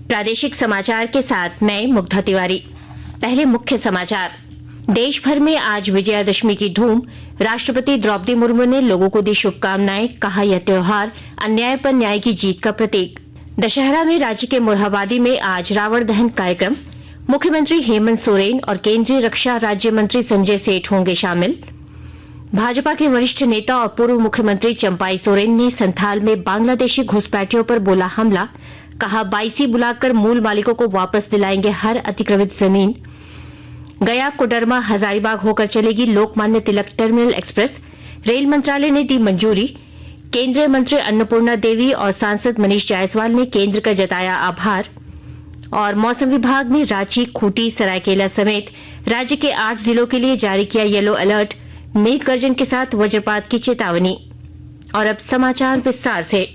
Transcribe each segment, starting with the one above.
प्रादेशिक समाचार के साथ मैं मुग्धा तिवारी। पहले मुख्य समाचार। देश भर में आज विजयादशमी की धूम। राष्ट्रपति द्रौपदी मुर्मू ने लोगों को दी शुभकामनाएं। कहा यह त्योहार अन्याय पर न्याय की जीत का प्रतीक। दशहरा में राज्य के मोरहाबादी में आज रावण दहन कार्यक्रम। मुख्यमंत्री हेमंत सोरेन और केंद्रीय रक्षा राज्य मंत्री संजय सेठ होंगे शामिल। भाजपा के वरिष्ठ नेता और पूर्व मुख्यमंत्री चंपाई सोरेन ने संथाल में बांग्लादेशी घुसपैठियों पर बोला हमला। कहा 22 बुलाकर मूल मालिकों को वापस दिलाएंगे हर अतिक्रमित जमीन। गया कोडरमा हजारीबाग होकर चलेगी Lokmanya Tilak terminal express. Rail मंत्रालय ने दी मंजूरी। केंद्रीय मंत्री अन्नपूर्णा देवी और सांसद मनीष जायसवाल ने केंद्र का जताया आभार। और मौसम विभाग ने रांची, खूंटी, सरायकेला समेत राज्य के 8 जिलों के लिए जारी किया येलो अलर्ट। मेघ गर्जन के साथ वज्रपात की चेतावनी। और अब समाचार विस्तार से।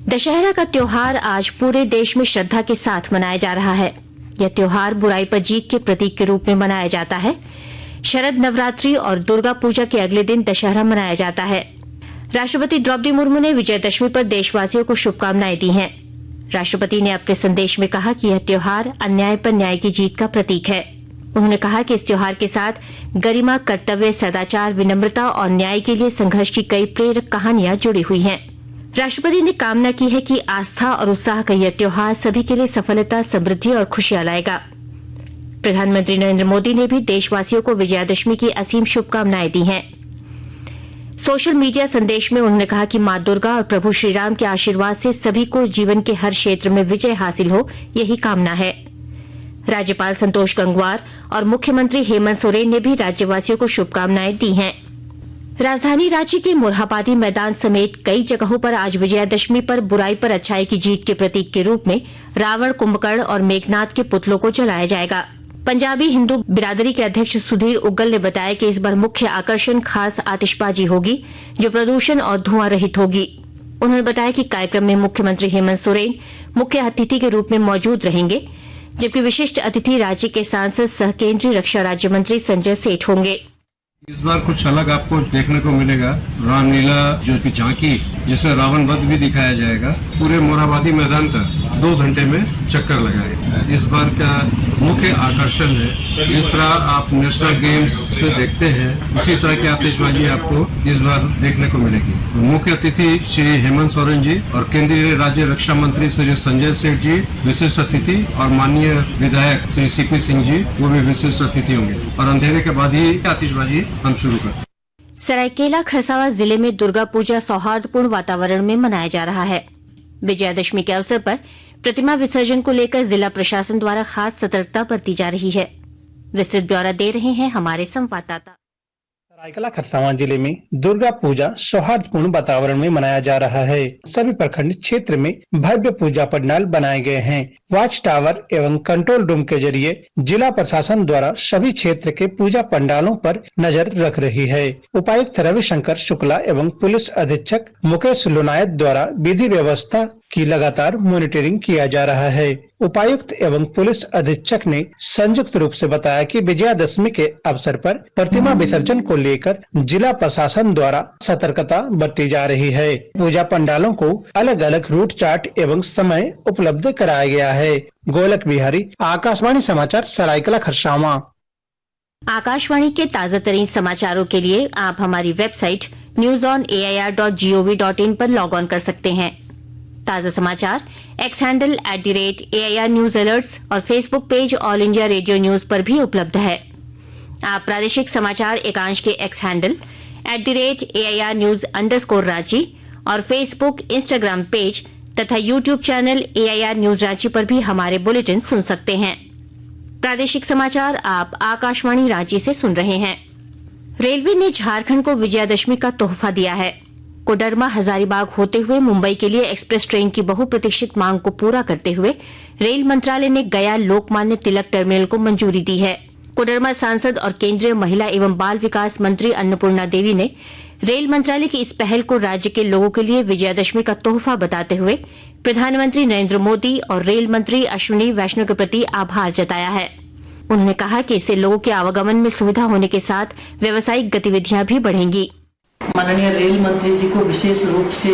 दशहरा का त्योहार आज पूरे देश में श्रद्धा के साथ मनाया जा रहा है। यह त्योहार बुराई पर जीत के प्रतीक के रूप में मनाया जाता है। शरद नवरात्रि और दुर्गा पूजा के अगले दिन दशहरा मनाया जाता है। राष्ट्रपति द्रौपदी मुर्मू ने विजयदशमी पर देशवासियों को शुभकामनाएं दी हैं। राष्ट्रपति ने अपने संदेश में कहा कि यह त्योहार अन्याय पर न्याय की जीत का प्रतीक है। उन्होंने कहा कि इस त्योहार के साथ गरिमा, कर्तव्य, सदाचार, विनम्रता और न्याय के लिए संघर्ष की कई प्रेरक कहानियां जुड़ी हुई हैं। राष्ट्रपति ने कामना की है कि आस्था और उत्साह का यह त्योहार सभी के लिए सफलता, समृद्धि और खुशियां लाएगा। प्रधानमंत्री नरेंद्र मोदी ने भी देशवासियों को विजयादशमी की असीम शुभकामनाएं दी हैं। सोशल मीडिया संदेश में उन्होंने कहा कि मां दुर्गा और प्रभु श्रीराम के आशीर्वाद से सभी को जीवन के हर क्षेत्र में विजय हासिल हो, यही कामना है। राज्यपाल संतोष गंगवार और मुख्यमंत्री हेमंत सोरेन ने भी राज्यवासियों को शुभकामनाएं दी हैं। राजधानी रांची के मोरहाबादी मैदान समेत कई जगहों पर आज विजयादशमी पर बुराई पर अच्छाई की जीत के प्रतीक के रूप में रावण, कुंभकर्ण और मेघनाथ के पुतलों को जलाया जाएगा। पंजाबी हिंदू बिरादरी के अध्यक्ष सुधीर उग्गल ने बताया कि इस बार मुख्य आकर्षण खास आतिशबाजी होगी, जो प्रदूषण और धुआं रहित होगी। उन्होंने बताया कि कार्यक्रम में मुख्यमंत्री हेमंत सोरेन मुख्य अतिथि के रूप में मौजूद रहेंगे, जबकि विशिष्ट अतिथि राज्य के सांसद सह केंद्रीय रक्षा राज्य मंत्री संजय सेठ होंगे। इस बार कुछ अलग आपको देखने को मिलेगा। रामलीला जो की झांकी, जिसमें रावण वध भी दिखाया जाएगा। पूरे मोरहाबादी मैदान का 2 घंटे में चक्कर लगाएगा। इस बार का मुख्य आकर्षण है, जिस तरह आप नेशनल गेम्स में देखते हैं, उसी तरह की आतिशबाजी आपको इस बार देखने को मिलेगी। मुख्य अतिथि श्री हेमंत सोरेन जी और केंद्रीय राज्य रक्षा मंत्री श्री संजय सेठ जी विशिष्ट अतिथि, और माननीय विधायक श्री सीपी सिंह जी वो भी विशिष्ट अतिथि होंगे। और अंधेरे के बाद ही आतिशबाजी हम शुरू करते। सरायकेला खरसावां जिले में दुर्गा पूजा सौहार्दपूर्ण वातावरण में मनाया जा रहा है। विजयादशमी के अवसर पर प्रतिमा विसर्जन को लेकर जिला प्रशासन द्वारा खास सतर्कता बरती जा रही है। विस्तृत ब्यौरा दे रहे हैं हमारे संवाददाता। सरायकेला खरसावां जिले में दुर्गा पूजा सौहार्दपूर्ण वातावरण में मनाया जा रहा है। सभी प्रखंड क्षेत्र में भव्य पूजा पंडाल बनाए गए हैं। वॉच टावर एवं कंट्रोल रूम के जरिए जिला प्रशासन द्वारा सभी क्षेत्र के पूजा पंडालों पर नजर रख रही है। उपायुक्त रविशंकर शुक्ला एवं पुलिस अधीक्षक मुकेश लोनायत द्वारा विधि व्यवस्था की लगातार मॉनिटरिंग किया जा रहा है। उपायुक्त एवं पुलिस अधीक्षक ने संयुक्त रूप से बताया कि विजयादशमी के अवसर पर प्रतिमा विसर्जन को लेकर जिला प्रशासन द्वारा सतर्कता बरती जा रही है। पूजा पंडालों को अलग अलग रूट चार्ट एवं समय उपलब्ध कराया गया है। गोलक बिहारी, आकाशवाणी समाचार, सरायकेला खरसावां। आकाशवाणी के ताजा तरीन समाचारों के लिए आप हमारी वेबसाइट newsonair.gov.in पर लॉग ऑन कर सकते हैं। ताजा समाचार X handle @AIR news alerts और Facebook page All India Radio news पर भी उपलब्ध है। आप प्रादेशिक समाचार एकांश के X handle @AIR news _Ranchi और फेसबुक, इंस्टाग्राम पेज तथा YouTube channel AIR news Ranchi पर भी हमारे बुलेटिन सुन सकते हैं। प्रादेशिक समाचार आप आकाशवाणी रांची से सुन रहे हैं। रेलवे ने झारखंड को विजयादशमी का तोहफा दिया है। कोडरमा हजारीबाग होते हुए मुंबई के लिए एक्सप्रेस ट्रेन की बहुप्रतीक्षित मांग को पूरा करते हुए रेल मंत्रालय ने गया लोकमान्य तिलक टर्मिनल को मंजूरी दी है। कोडरमा सांसद और केंद्रीय महिला एवं बाल विकास मंत्री अन्नपूर्णा देवी ने रेल मंत्रालय की इस पहल को राज्य के लोगों के लिए विजयादशमी का तोहफा बताते हुए प्रधानमंत्री नरेंद्र मोदी और रेल मंत्री अश्विनी वैष्णव के प्रति आभार जताया है। उन्होंने कहा कि इससे लोगों के आवागमन में सुविधा होने के साथ व्यावसायिक गतिविधियां भी बढ़ेंगी। माननीय रेल मंत्री जी को विशेष रूप से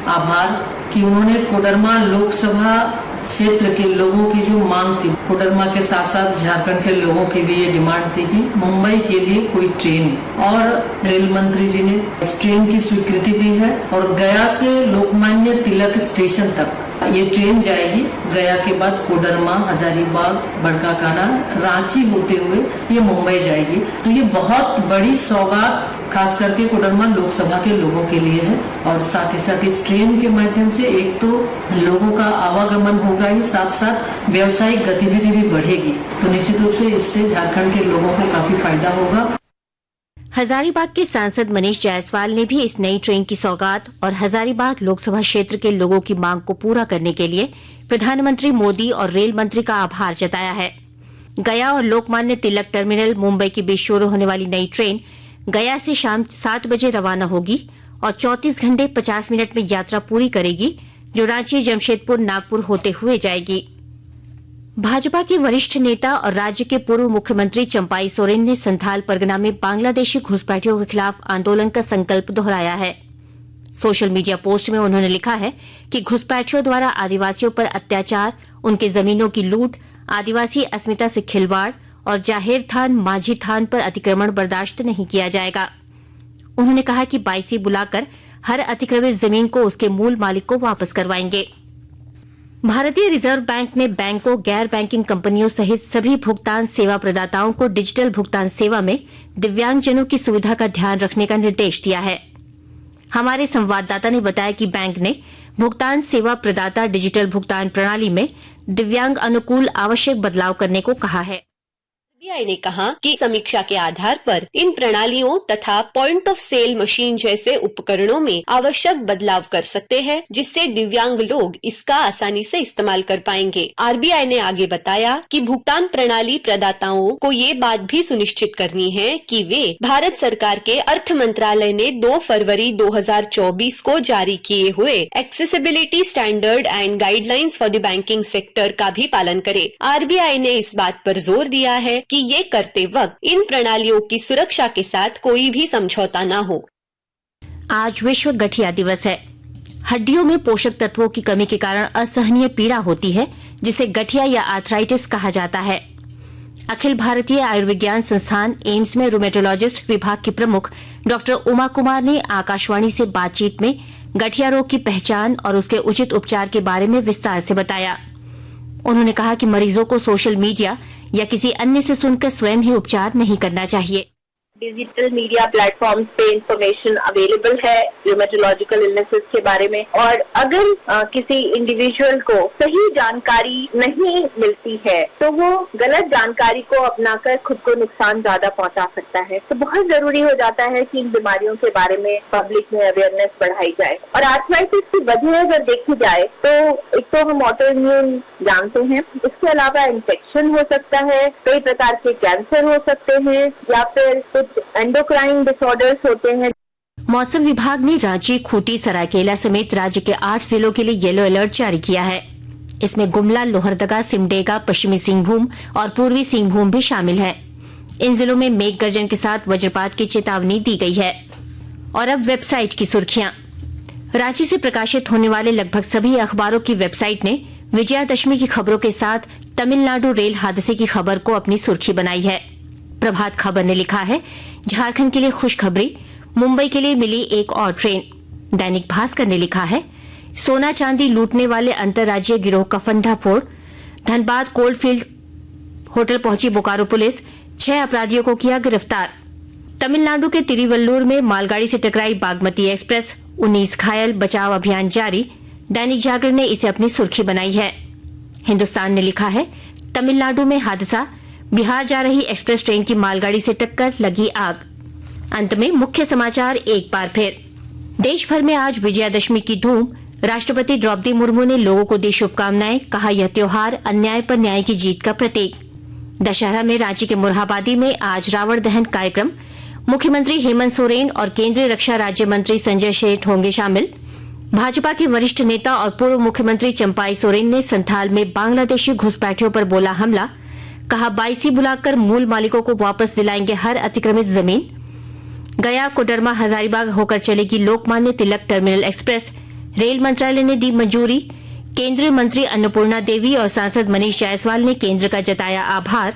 आभार कि उन्होंने कोडरमा लोकसभा क्षेत्र के लोगों की जो मांग थी, कोडरमा के साथ साथ झारखंड के लोगों की भी ये डिमांड थी कि मुंबई के लिए कोई ट्रेन, और रेल मंत्री जी ने इस ट्रेन की स्वीकृति दी है और गया से लोकमान्य तिलक स्टेशन तक ये ट्रेन जाएगी। गया के बाद कोडरमा, हजारीबाग, बड़काकाना, रांची होते हुए ये मुंबई जाएगी। तो ये बहुत बड़ी सौगात खास करके कोडरमा लोकसभा के लोगों के लिए है और साथ ही साथ इस ट्रेन के माध्यम से एक तो लोगों का आवागमन होगा ही, साथ साथ व्यवसायिक गतिविधि भी बढ़ेगी। तो निश्चित रूप से इससे झारखंड के लोगों को काफी फायदा होगा। हजारीबाग के सांसद मनीष जायसवाल ने भी इस नई ट्रेन की सौगात और हजारीबाग लोकसभा क्षेत्र के लोगों की मांग को पूरा करने के लिए प्रधानमंत्री मोदी और रेल मंत्री का आभार जताया है। गया और लोकमान्य तिलक टर्मिनल मुंबई के बीच शुरू होने वाली नई ट्रेन गया से शाम 7 बजे रवाना होगी और 34 घंटे 50 मिनट में यात्रा पूरी करेगी, जो रांची, जमशेदपुर, नागपुर होते हुए जाएगी। भाजपा के वरिष्ठ नेता और राज्य के पूर्व मुख्यमंत्री चंपाई सोरेन ने संथाल परगना में बांग्लादेशी घुसपैठियों के खिलाफ आंदोलन का संकल्प दोहराया है। सोशल मीडिया पोस्ट में उन्होंने लिखा है कि घुसपैठियों द्वारा आदिवासियों पर अत्याचार, उनके जमीनों की लूट, आदिवासी अस्मिता से खिलवाड़ और जाहिर थान, माझी थान पर अतिक्रमण बर्दाश्त नहीं किया जाएगा। उन्होंने कहा कि बाईसी बुलाकर हर अतिक्रमित जमीन को उसके मूल मालिक को वापस करवाएंगे। भारतीय रिजर्व बैंक ने बैंकों, गैर बैंकिंग कंपनियों सहित सभी भुगतान सेवा प्रदाताओं को डिजिटल भुगतान सेवा में दिव्यांगजनों की सुविधा का ध्यान रखने का निर्देश दिया है। हमारे संवाददाता ने बताया कि बैंक ने भुगतान सेवा प्रदाता डिजिटल भुगतान प्रणाली में दिव्यांग अनुकूल आवश्यक बदलाव करने को कहा है। आरबीआई ने कहा कि समीक्षा के आधार पर इन प्रणालियों तथा पॉइंट ऑफ सेल मशीन जैसे उपकरणों में आवश्यक बदलाव कर सकते हैं, जिससे दिव्यांग लोग इसका आसानी से इस्तेमाल कर पाएंगे। आरबीआई ने आगे बताया कि भुगतान प्रणाली प्रदाताओं को ये बात भी सुनिश्चित करनी है कि वे भारत सरकार के अर्थ मंत्रालय ने 2 फरवरी 2024 को जारी किए हुए accessibility standard and guidelines for the banking sector का भी पालन करे। आरबीआई ने इस बात पर जोर दिया है कि ये करते वक्त इन प्रणालियों की सुरक्षा के साथ कोई भी समझौता न हो। आज विश्व गठिया दिवस है। हड्डियों में पोषक तत्वों की कमी के कारण असहनीय पीड़ा होती है, जिसे गठिया या आर्थराइटिस कहा जाता है। अखिल भारतीय आयुर्विज्ञान संस्थान एम्स में रूमेटोलॉजिस्ट विभाग की प्रमुख डॉक्टर उमा कुमार ने आकाशवाणी से बातचीत में गठिया रोग की पहचान और उसके उचित उपचार के बारे में विस्तार से बताया। उन्होंने कहा कि मरीजों को सोशल मीडिया या किसी अन्य से सुनकर स्वयं ही उपचार नहीं करना चाहिए। डिजिटल मीडिया प्लेटफॉर्म्स पे इंफॉर्मेशन अवेलेबल है रूमेटोलॉजिकल इलनेसेस के बारे में, और अगर किसी इंडिविजुअल को सही जानकारी नहीं मिलती है तो वो गलत जानकारी को अपनाकर खुद को नुकसान ज्यादा पहुंचा सकता है। तो बहुत जरूरी हो जाता है कि इन बीमारियों के बारे में पब्लिक में अवेयरनेस बढ़ाई जाए। और आर्थराइटिस की वजह अगर देखी जाए तो एक तो हम ऑटो इम्यून जानते हैं, इसके अलावा इन्फेक्शन हो सकता है, कई प्रकार के कैंसर हो सकते हैं, या फिर एंडोक्राइन डिसऑर्डर्स होते हैं। मौसम विभाग ने रांची, खूंटी, सरायकेला समेत राज्य के 8 जिलों के लिए येलो अलर्ट जारी किया है। इसमें गुमला, लोहरदगा, सिमडेगा, पश्चिमी सिंहभूम और पूर्वी सिंहभूम भी शामिल है। इन जिलों में मेघ गर्जन के साथ वज्रपात की चेतावनी दी गई है। और अब वेबसाइट की सुर्खियां। रांची से प्रकाशित होने वाले लगभग सभी अखबारों की वेबसाइट ने विजयादशमी की खबरों के साथ तमिलनाडु रेल हादसे की खबर को अपनी सुर्खी बनाई है। प्रभात खबर ने लिखा है, झारखंड के लिए खुशखबरी, मुंबई के लिए मिली एक और ट्रेन। दैनिक भास्कर ने लिखा है, सोना चांदी लूटने वाले अंतर्राज्यीय गिरोह का फंडाफोड़, धनबाद कोलफील्ड होटल पहुंची बोकारो पुलिस, 6 अपराधियों को किया गिरफ्तार। तमिलनाडु के तिरुवल्लुर में मालगाड़ी से टकराई बागमती एक्सप्रेस, 19 घायल, बचाव अभियान जारी। दैनिक जागरण ने इसे अपनी सुर्खी बनाई है। हिंदुस्तान ने लिखा है, तमिलनाडु में हादसा, बिहार जा रही एक्सप्रेस ट्रेन की मालगाड़ी से टक्कर, लगी आग। अंत में मुख्य समाचार एक बार फिर। देश भर में आज विजयादशमी की धूम। राष्ट्रपति द्रौपदी मुर्मू ने लोगों को दी शुभकामनाएं, कहा यह त्योहार अन्याय पर न्याय की जीत का प्रतीक। दशहरा में रांची के मुरहाबादी में आज रावण दहन कार्यक्रम। मुख्यमंत्री हेमंत सोरेन और केंद्रीय रक्षा राज्य मंत्री संजय सेठ होंगे शामिल। भाजपा के वरिष्ठ नेता और पूर्व मुख्यमंत्री चंपाई सोरेन ने संथाल में बांग्लादेशी घुसपैठियों पर बोला हमला, कहा बाईसी बुलाकर मूल मालिकों को वापस दिलाएंगे हर अतिक्रमित जमीन। गया, कोडरमा, हजारीबाग होकर चलेगी Lokmanya Tilak terminal express. Rail मंत्रालय ने दी मंजूरी। केंद्रीय मंत्री अन्नपूर्णा देवी और सांसद मनीष जायसवाल ने केंद्र का जताया आभार।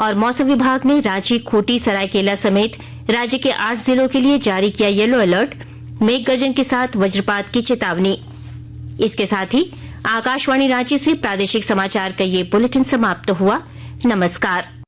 और मौसम विभाग ने रांची, खूंटी, सरायकेला समेत राज्य के 8 जिलों के लिए जारी किया येलो अलर्ट, मेघ गर्जन के साथ वज्रपात की चेतावनी। इसके साथ ही आकाशवाणी रांची से प्रादेशिक समाचार का ये बुलेटिन समाप्त हुआ। नमस्कार।